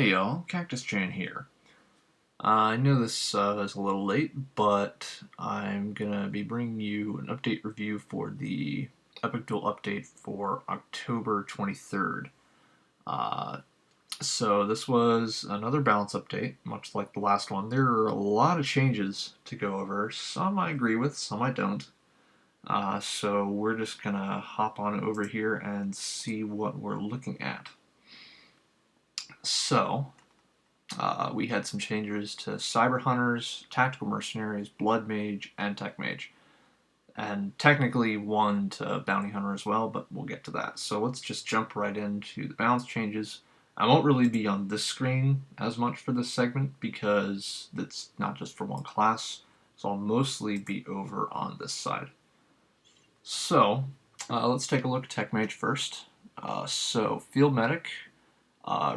Hey y'all, Cactus Chan here. I know this is a little late, but I'm gonna be bringing you an update review for the EpicDuel update for October 23rd. Uh, so this was another balance update, much like the last one. There are a lot of changes to go over. Some I agree with, some I don't. So we're just gonna hop on over here and see what we're looking at. So, we had some changes to Cyber Hunters, Tactical Mercenaries, Blood Mage, and Tech Mage. And technically one to Bounty Hunter as well, but we'll get to that. So let's just jump right into the balance changes. I won't really be on this screen as much for this segment because it's not just for one class, so I'll mostly be over on this side. So let's take a look at Tech Mage first. So Field Medic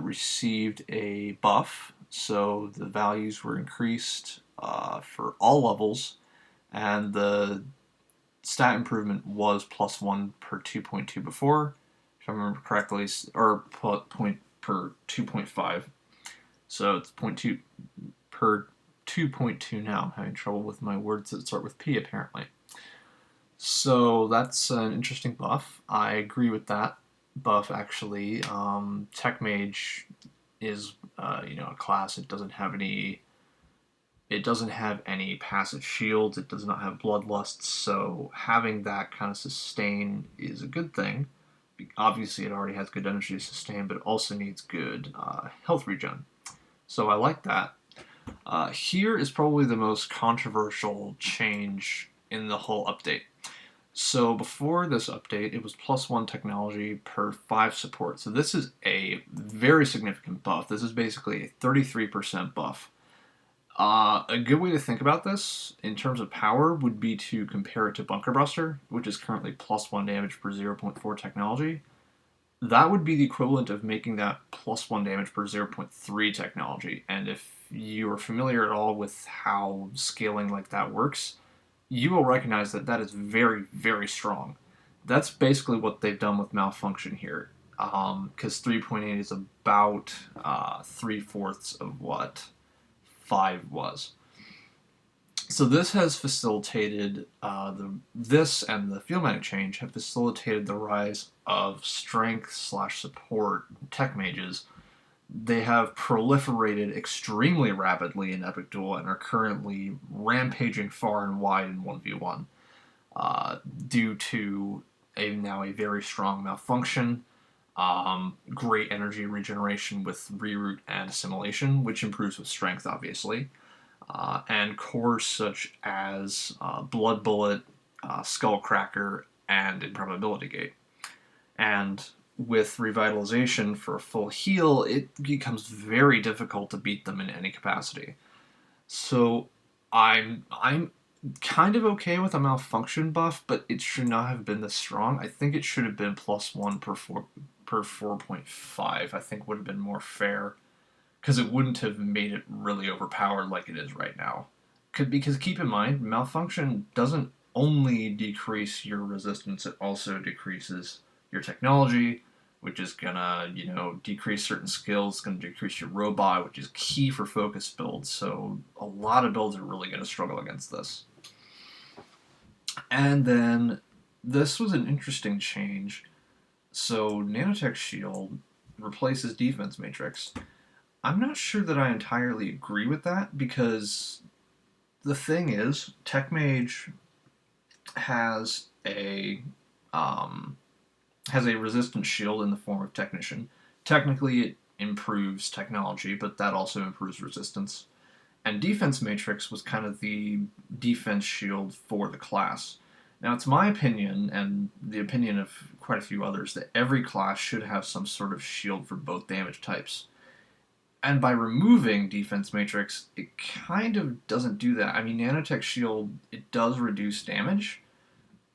received a buff, so the values were increased for all levels, and the stat improvement was +1 per 2.2 before, if I remember correctly, or point per 2.5. So it's 0.2 per 2.2 now. I'm having trouble with my words that start with P apparently. So that's an interesting buff. I agree with that buff actually. Tech Mage is a class. It doesn't have any passive shields. It does not have bloodlust. So having that kind of sustain is a good thing. Obviously, it already has good energy to sustain, but it also needs good health regen. So I like that. Here is probably the most controversial change in the whole update. So before this update, it was +1 technology per 5 support. So this is a very significant buff. This is basically a 33% buff. A good way to think about this in terms of power would be to compare it to Bunker Buster, which is currently +1 damage per 0.4 technology. That would be the equivalent of making that +1 damage per 0.3 technology. And if you are familiar at all with how scaling like that works, you will recognize that that is very, very strong. That's basically what they've done with Malfunction here, because 3.8 is about 3/4 of what 5 was. So this has facilitated this and the field medic change have facilitated the rise of strength/support tech mages. They have proliferated extremely rapidly in EpicDuel and are currently rampaging far and wide in 1v1 due to now a very strong malfunction, great energy regeneration with reroute and assimilation, which improves with strength, obviously, and cores such as Blood Bullet, Skullcracker, and Improbability Gate. And with revitalization for a full heal, it becomes very difficult to beat them in any capacity. So I'm kind of okay with a malfunction buff, but it should not have been this strong. I think it should have been +1 per 4.5. I think would have been more fair because it wouldn't have made it really overpowered like it is right now. Because keep in mind, malfunction doesn't only decrease your resistance; it also decreases your technology, which is gonna, decrease certain skills, gonna decrease your robot, which is key for focus builds. So a lot of builds are really gonna struggle against this. And then this was an interesting change. So Nanotech Shield replaces Defense Matrix. I'm not sure that I entirely agree with that because the thing is, Tech Mage has a resistant shield in the form of Technician. Technically, it improves technology, but that also improves resistance. And Defense Matrix was kind of the defense shield for the class. Now, it's my opinion, and the opinion of quite a few others, that every class should have some sort of shield for both damage types. And by removing Defense Matrix, it kind of doesn't do that. I mean, Nanotech Shield, it does reduce damage,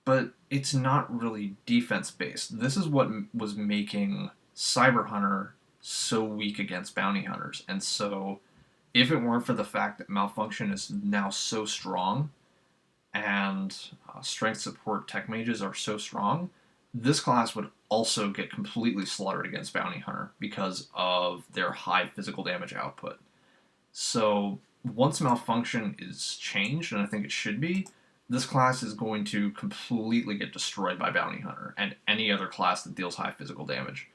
but it's not really defense-based. This is what was making Cyber Hunter so weak against Bounty Hunters. And so, if it weren't for the fact that Malfunction is now so strong, and Strength Support Tech Mages are so strong, this class would also get completely slaughtered against Bounty Hunter because of their high physical damage output. So once Malfunction is changed, and I think it should be, this class is going to completely get destroyed by Bounty Hunter and any other class that deals high physical damage.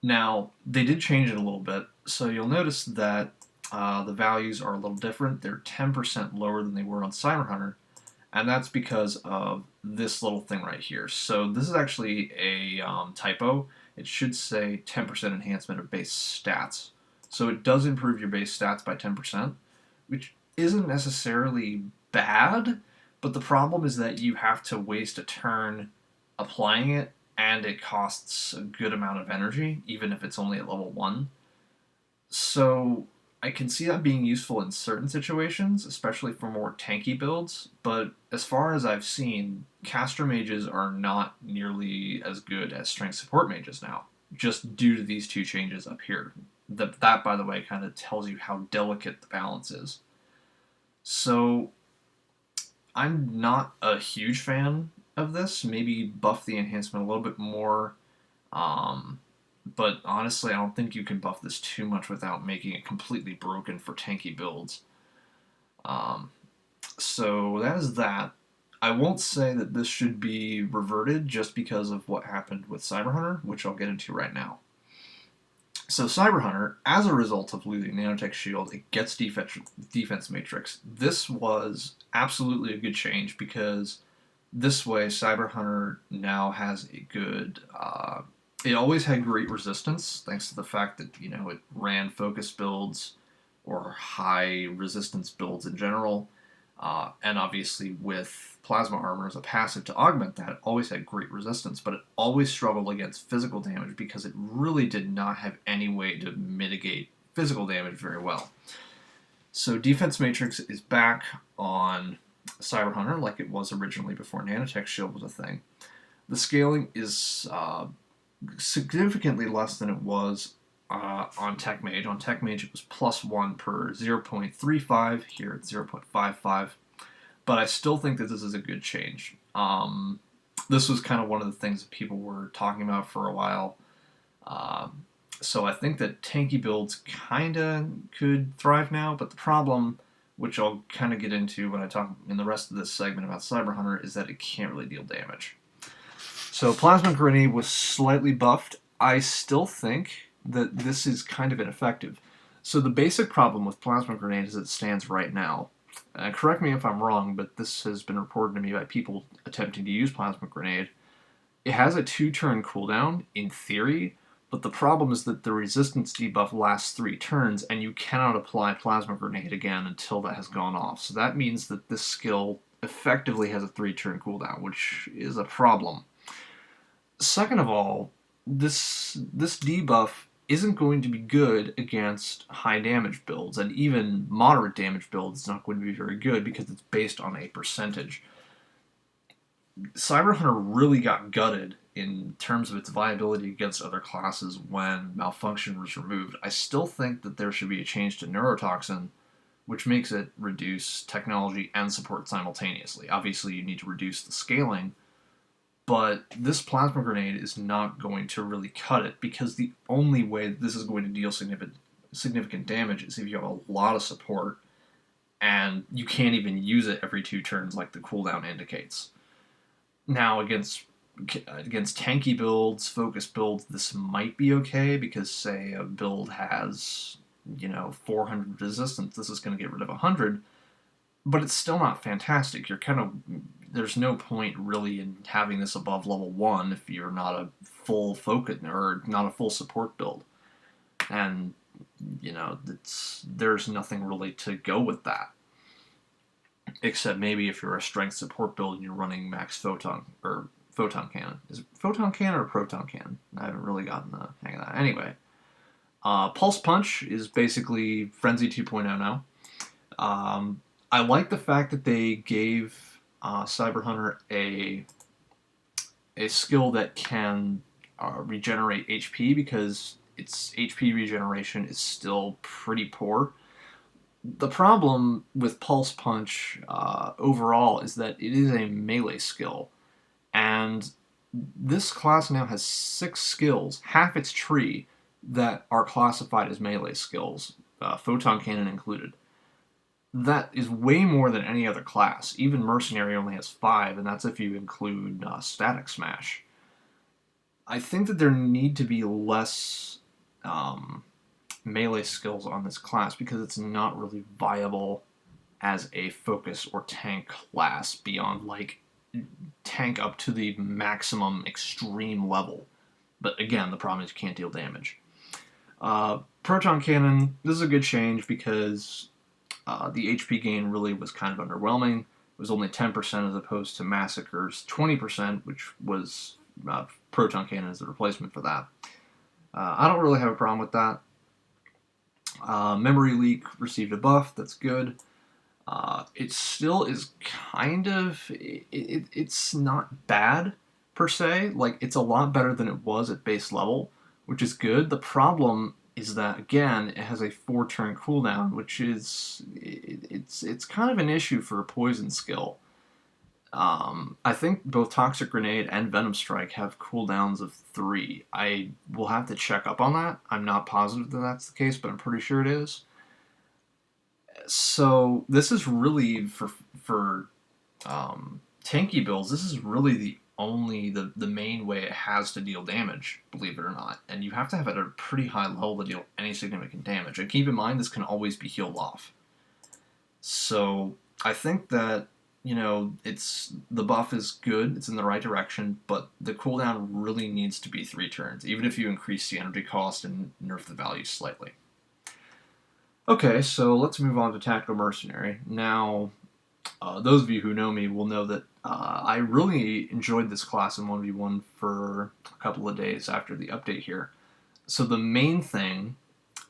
Now, they did change it a little bit, so you'll notice that the values are a little different. They're 10% lower than they were on Cyber Hunter, and that's because of this little thing right here. So this is actually a typo. It should say 10% enhancement of base stats. So it does improve your base stats by 10%, which isn't necessarily bad, but the problem is that you have to waste a turn applying it, and it costs a good amount of energy, even if it's only at level 1. So I can see that being useful in certain situations, especially for more tanky builds, but as far as I've seen, caster mages are not nearly as good as strength support mages now, just due to these two changes up here. That, by the way, kind of tells you how delicate the balance is. So I'm not a huge fan of this. Maybe buff the enhancement a little bit more. But honestly, I don't think you can buff this too much without making it completely broken for tanky builds. So that is that. I won't say that this should be reverted just because of what happened with Cyber Hunter, which I'll get into right now. So Cyber Hunter, as a result of losing Nanotech Shield, it gets defense matrix. This was absolutely a good change because this way Cyber Hunter now has a good... it always had great resistance, thanks to the fact that, it ran focus builds or high resistance builds in general. And obviously with Plasma Armor as a passive to augment that, it always had great resistance, but it always struggled against physical damage because it really did not have any way to mitigate physical damage very well. So Defense Matrix is back on Cyber Hunter like it was originally before Nanotech Shield was a thing. The scaling is significantly less than it was on Tech Mage. On Tech Mage it was +1 per 0.35, here it's 0.55, but I still think that this is a good change. This was kind of one of the things that people were talking about for a while, so I think that tanky builds kind of could thrive now, but the problem, which I'll kind of get into when I talk in the rest of this segment about Cyber Hunter, is that it can't really deal damage. So Plasma Grenade was slightly buffed. I still think that this is kind of ineffective. So the basic problem with Plasma Grenade as it stands right now, correct me if I'm wrong, but this has been reported to me by people attempting to use Plasma Grenade. It has a 2-turn cooldown, in theory, but the problem is that the resistance debuff lasts 3 turns, and you cannot apply Plasma Grenade again until that has gone off. So that means that this skill effectively has a 3-turn cooldown, which is a problem. Second of all, this debuff isn't going to be good against high damage builds, and even moderate damage builds is not going to be very good because it's based on a percentage. Cyber Hunter really got gutted in terms of its viability against other classes when Malfunction was removed. I still think that there should be a change to Neurotoxin, which makes it reduce technology and support simultaneously. Obviously, you need to reduce the scaling, but this Plasma Grenade is not going to really cut it, because the only way this is going to deal significant damage is if you have a lot of support, and you can't even use it every 2 turns like the cooldown indicates. Now, against tanky builds, focus builds, this might be okay, because say a build has, 400 resistance, this is going to get rid of 100, but it's still not fantastic. There's no point really in having this above level 1 if you're not a full focus or not a full support build. And, there's nothing really to go with that. Except maybe if you're a strength support build and you're running max photon cannon. Is it photon cannon or proton cannon? I haven't really gotten the hang of that. Anyway, Pulse Punch is basically Frenzy 2.0 now. I like the fact that they gave Cyber Hunter a skill that can regenerate HP, because its HP regeneration is still pretty poor. The problem with Pulse Punch overall is that it is a melee skill, and This class now has 6 skills, half its tree, that are classified as melee skills, photon cannon included. That is way more than any other class. Even mercenary only has 5, and that's if you include static smash. I think that there need to be less melee skills on this class because it's not really viable as a focus or tank class beyond like tank up to the maximum extreme level. But again, the problem is you can't deal damage. Proton Cannon, this is a good change because the HP gain really was kind of underwhelming. It was only 10% as opposed to Massacre's 20%, which was Proton Cannon as the replacement for that. I don't really have a problem with that. Memory Leak received a buff, that's good. It still is kind of, it's not bad per se. Like, it's a lot better than it was at base level, which is good. The problem is that, again, it has a 4-turn cooldown, which is, it's kind of an issue for a poison skill. I think both Toxic Grenade and Venom Strike have cooldowns of 3. I will have to check up on that. I'm not positive that that's the case, but I'm pretty sure it is. So this is really for tanky builds. This is really the main way it has to deal damage, believe it or not. And you have to have it at a pretty high level to deal any significant damage. And keep in mind, this can always be healed off. So I think that, you know, the buff is good, it's in the right direction, but the cooldown really needs to be 3 turns, even if you increase the energy cost and nerf the value slightly. Okay, so let's move on to Tactical Mercenary. Now, those of you who know me will know that I really enjoyed this class in 1v1 for a couple of days after the update here. So the main thing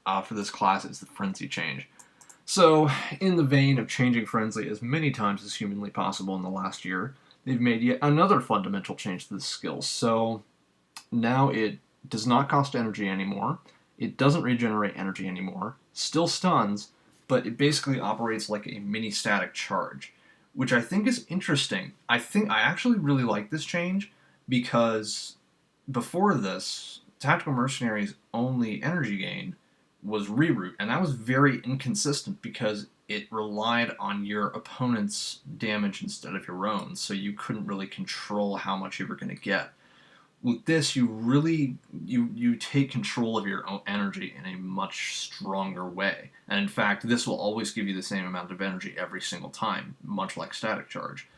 for this class is the Frenzy change. So, in the vein of changing Frenzy as many times as humanly possible in the last year, they've made yet another fundamental change to this skill. So, now it does not cost energy anymore, it doesn't regenerate energy anymore, still stuns, but it basically operates like a mini static charge, which I think is interesting. I actually really like this change because before this, Tactical Mercenary's only energy gain was Reroute, and that was very inconsistent because it relied on your opponent's damage instead of your own, so you couldn't really control how much you were going to get. With this, you really you take control of your own energy in a much stronger way, and in fact, this will always give you the same amount of energy every single time, much like static charge.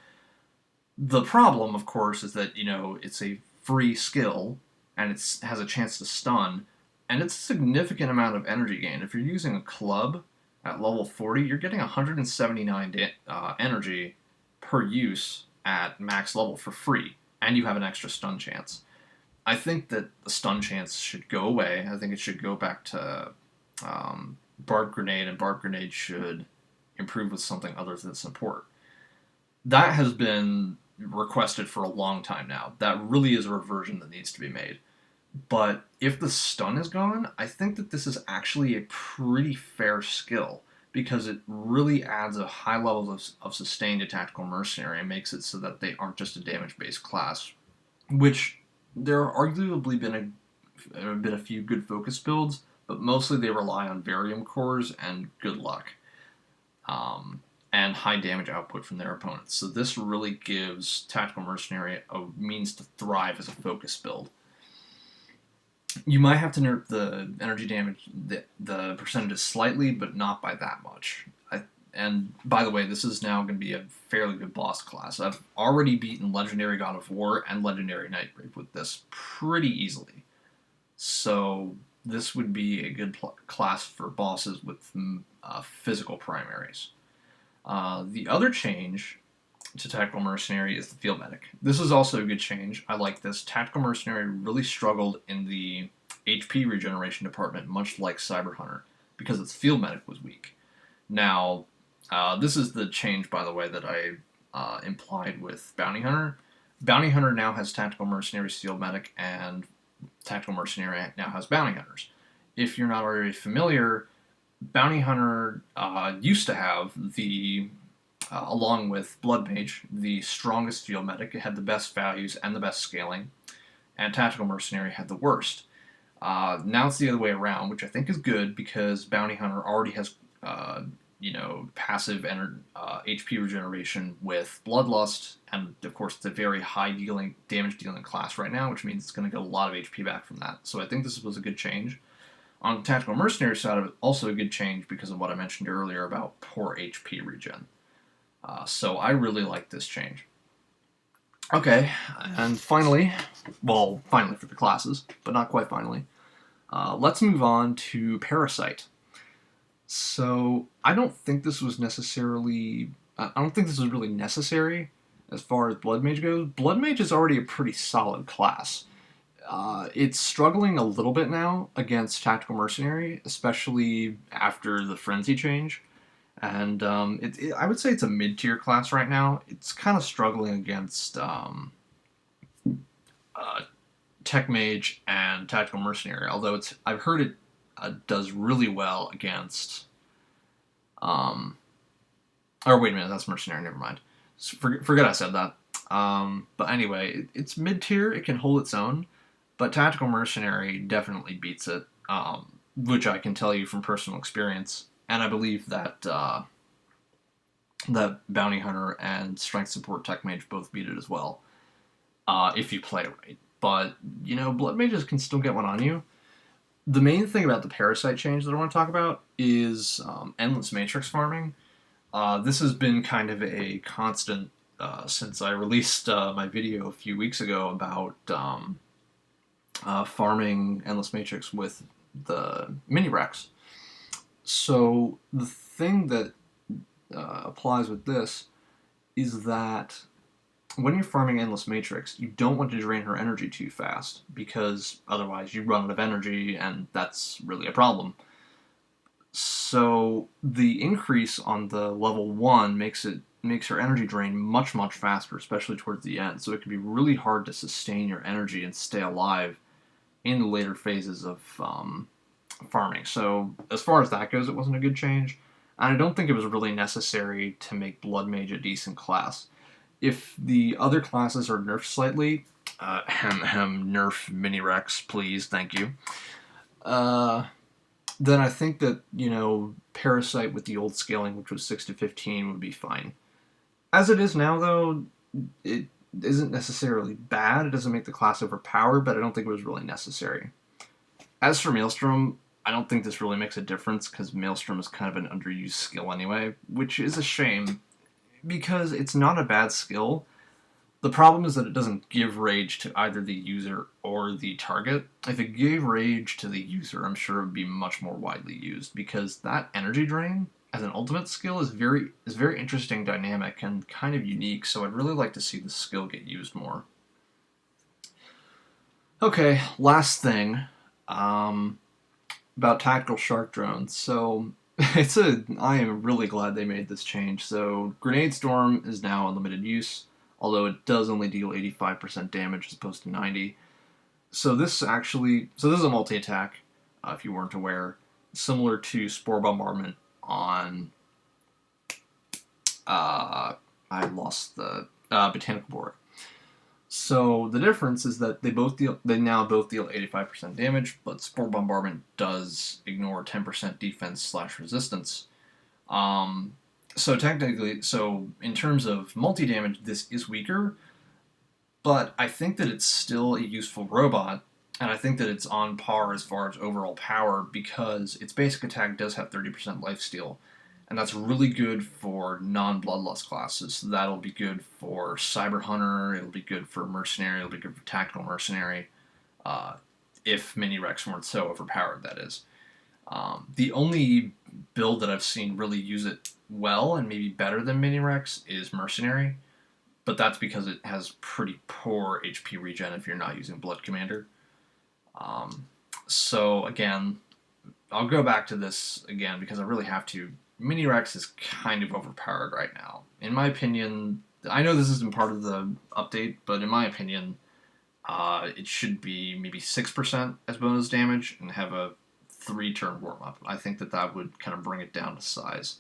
The problem, of course, is that, you know, it's a free skill and it has a chance to stun, and it's a significant amount of energy gain. If you're using a club at level 40, you're getting 179 energy per use at max level for free, and you have an extra stun chance. I think that the stun chance should go away. I think it should go back to Barb Grenade, and Barb Grenade should improve with something other than support. That has been requested for a long time now. That really is a reversion that needs to be made. But if the stun is gone, I think that this is actually a pretty fair skill because it really adds a high level of sustain to Tactical Mercenary and makes it so that they aren't just a damage-based class, which there have arguably been a few good focus builds, but mostly they rely on Varium cores and good luck, and high damage output from their opponents. So this really gives Tactical Mercenary a means to thrive as a focus build. You might have to nerf the energy damage, the percentages slightly, but not by that much. And by the way, this is now going to be a fairly good boss class. I've already beaten Legendary God of War and Legendary Nightgrave with this pretty easily. So this would be a good class for bosses with physical primaries. The other change to Tactical Mercenary is the Field Medic. This is also a good change. I like this. Tactical Mercenary really struggled in the HP regeneration department, much like Cyber Hunter, because its Field Medic was weak. Now, this is the change, by the way, that I implied with Bounty Hunter. Bounty Hunter now has Tactical Mercenary Field Medic, and Tactical Mercenary now has Bounty Hunters. If you're not already familiar, Bounty Hunter used to have the along with Blood Mage, the strongest field medic. It had the best values and the best scaling, and Tactical Mercenary had the worst. Now it's the other way around, which I think is good because Bounty Hunter already has, passive HP regeneration with Bloodlust, and of course it's a very high damage dealing class right now, which means it's going to get a lot of HP back from that. So I think this was a good change. On the Tactical Mercenary side of it, also a good change because of what I mentioned earlier about poor HP regen. So I really like this change. Okay, and finally for the classes, but not quite finally, let's move on to Parasite. So I don't think this was really necessary as far as Blood Mage goes. Blood Mage is already a pretty solid class. It's struggling a little bit now against Tactical Mercenary, especially after the Frenzy change. And I would say it's a mid-tier class right now. It's kind of struggling against Tech Mage and Tactical Mercenary, although I've heard it does really well against... or wait a minute, that's Mercenary, never mind. Forget I said that. But anyway, it's mid-tier, it can hold its own, but Tactical Mercenary definitely beats it, which I can tell you from personal experience. And I believe that that Bounty Hunter and Strength Support Tech Mage both beat it as well, if you play it right. But, Blood Mages can still get one on you. The main thing about the Parasite change that I want to talk about is endless matrix farming. This has been kind of a constant since I released my video a few weeks ago about farming endless matrix with the mini Rex. So the thing that applies with this is that when you're farming endless matrix, you don't want to drain her energy too fast because otherwise you run out of energy and that's really a problem. So the increase on the level 1 makes her energy drain much, much faster, especially towards the end. So it can be really hard to sustain your energy and stay alive in the later phases of farming. So as far as that goes, it wasn't a good change. And I don't think it was really necessary to make Blood Mage a decent class. If the other classes are nerfed slightly, nerf Mini Rex, please, thank you. Then I think that, Parasite with the old scaling, which was 6 to 15, would be fine. As it is now, though, it isn't necessarily bad. It doesn't make the class overpowered, but I don't think it was really necessary. As for Maelstrom, I don't think this really makes a difference, because Maelstrom is kind of an underused skill anyway, which is a shame, because it's not a bad skill. The problem is that it doesn't give rage to either the user or the target. If it gave rage to the user, I'm sure it would be much more widely used, because that energy drain as an ultimate skill is very interesting, dynamic, and kind of unique, so I'd really like to see the skill get used more. Okay, last thing, about tactical shark drones. So I am really glad they made this change. So Grenade Storm is now unlimited use, although it does only deal 85% damage as opposed to 90. So this is a multi-attack, if you weren't aware, similar to Spore Bombardment on I lost the Botanical Board. So the difference is that they now both deal 85% damage, but Spore Bombardment does ignore 10% defense / resistance. So technically, in terms of multi-damage, this is weaker, but I think that it's still a useful robot, and I think that it's on par as far as overall power, because its basic attack does have 30% lifesteal, and that's really good for non-Bloodlust classes. So that'll be good for Cyber Hunter, it'll be good for Mercenary, it'll be good for Tactical Mercenary, if Mini Rex weren't so overpowered, that is. The only build that I've seen really use it well, and maybe better than Mini Rex, is Mercenary, but that's because it has pretty poor HP regen if you're not using Blood Commander. So again, I'll go back to this again because I really have to. Mini Rex is kind of overpowered right now. In my opinion, I know this isn't part of the update, but in my opinion, it should be maybe 6% as bonus damage and have a 3-turn warm-up. I think that would kind of bring it down to size.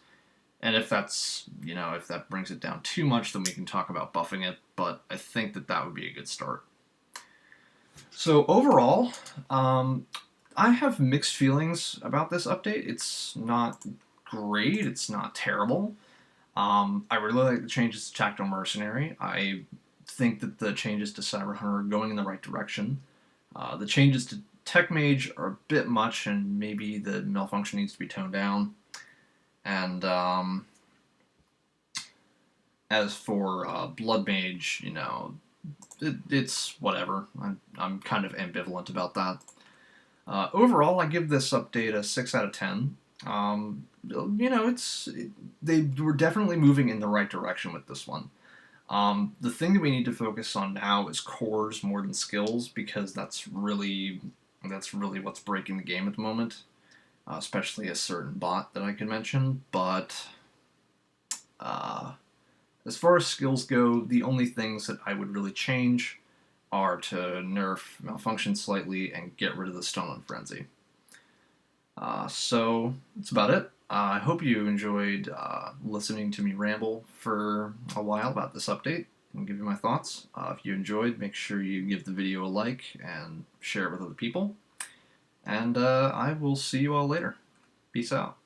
And if that's, if that brings it down too much, then we can talk about buffing it, but I think that that would be a good start. So overall, I have mixed feelings about this update. It's not great, it's not terrible. I really like the changes to Tactical Mercenary. I think that the changes to Cyber Hunter are going in the right direction. The changes to Tech Mage are a bit much, and maybe the malfunction needs to be toned down. And as for Blood Mage, it's whatever. I'm kind of ambivalent about that. Overall, I give this update a 6 out of 10. They were definitely moving in the right direction with this one. The thing that we need to focus on now is cores more than skills, because that's really what's breaking the game at the moment, especially a certain bot that I can mention. But as far as skills go, the only things that I would really change are to nerf malfunction slightly and get rid of the stun on frenzy. So that's about it. I hope you enjoyed listening to me ramble for a while about this update and give you my thoughts. If you enjoyed, make sure you give the video a like and share it with other people. And I will see you all later. Peace out.